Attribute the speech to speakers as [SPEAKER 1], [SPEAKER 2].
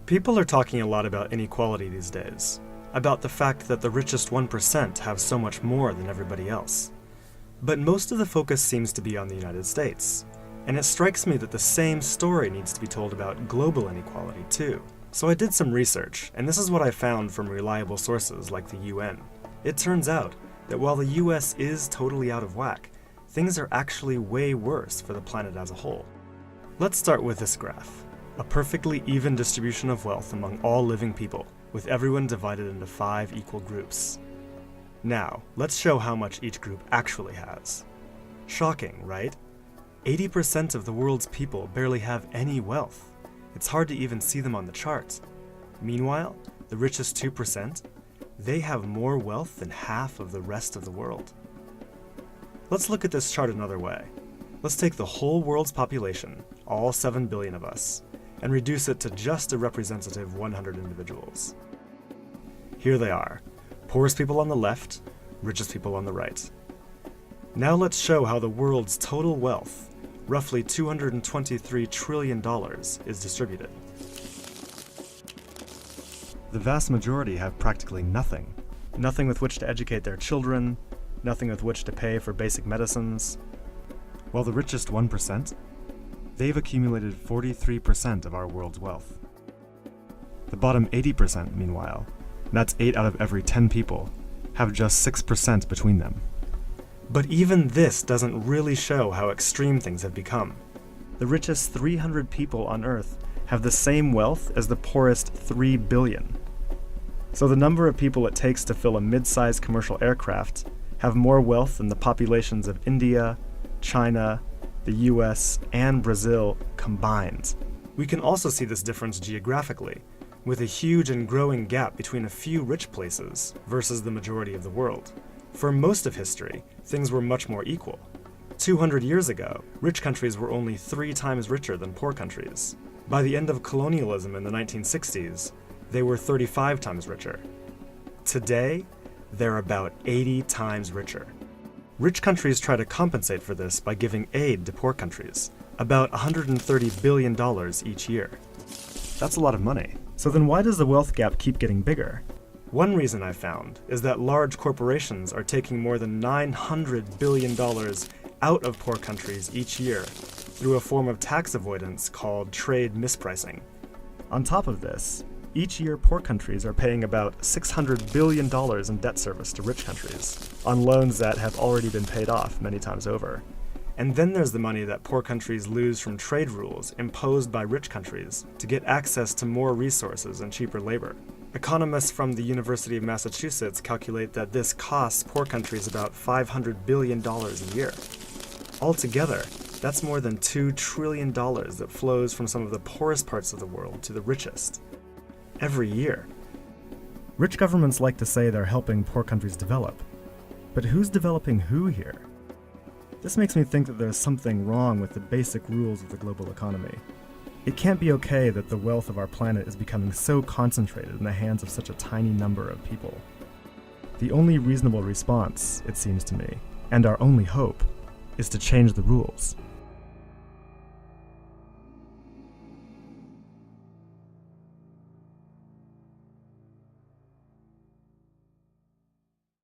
[SPEAKER 1] People are talking a lot about inequality these days, about the fact that the richest 1% have so much more than everybody else. But most of the focus seems to be on the United States, and it strikes me that the same story needs to be told about global inequality too. So I did some research, and this is what I found from reliable sources like the UN. It turns out that while the US is totally out of whack, things are actually way worse for the planet as a whole. Let's start with this graph. A perfectly even distribution of wealth among all living people, with everyone divided into 5 equal groups. Now, let's show how much each group actually has. Shocking, right? 80% of the world's people barely have any wealth. It's hard to even see them on the chart. Meanwhile, the richest 2%, they have more wealth than half of the rest of the world. Let's look at this chart another way. Let's take the whole world's population, all 7 billion of us, and reduce it to just a representative 100 individuals. Here they are, poorest people on the left, richest people on the right. Now let's show how the world's total wealth, roughly $223 trillion, is distributed. The vast majority have practically nothing. Nothing with which to educate their children, nothing with which to pay for basic medicines. While the richest 1%, they've accumulated 43% of our world's wealth. The bottom 80%, meanwhile, that's 8 out of every 10 people, have just 6% between them. But even this doesn't really show how extreme things have become. The richest 300 people on Earth have the same wealth as the poorest 3 billion. So the number of people it takes to fill a mid-sized commercial aircraft have more wealth than the populations of India, China, the US, and Brazil combined. We can also see this difference geographically, with a huge and growing gap between a few rich places versus the majority of the world. For most of history, things were much more equal. 200 years ago, rich countries were only 3 times richer than poor countries. By the end of colonialism in the 1960s, they were 35 times richer. Today, they're about 80 times richer. Rich countries try to compensate for this by giving aid to poor countries, about $130 billion each year. That's a lot of money. So then why does the wealth gap keep getting bigger? One reason I found is that large corporations are taking more than $900 billion out of poor countries each year through a form of tax avoidance called trade mispricing. On top of this, each year poor countries are paying about $600 billion in debt service to rich countries on loans that have already been paid off many times over. And then there's the money that poor countries lose from trade rules imposed by rich countries to get access to more resources and cheaper labor. Economists from the University of Massachusetts calculate that this costs poor countries about $500 billion a year. Altogether, that's more than $2 trillion that flows from some of the poorest parts of the world to the richest. Every year. Rich governments like to say they're helping poor countries develop. But who's developing who here? This makes me think that there's something wrong with the basic rules of the global economy. It can't be okay that the wealth of our planet is becoming so concentrated in the hands of such a tiny number of people. The only reasonable response, it seems to me, and our only hope, is to change the rules.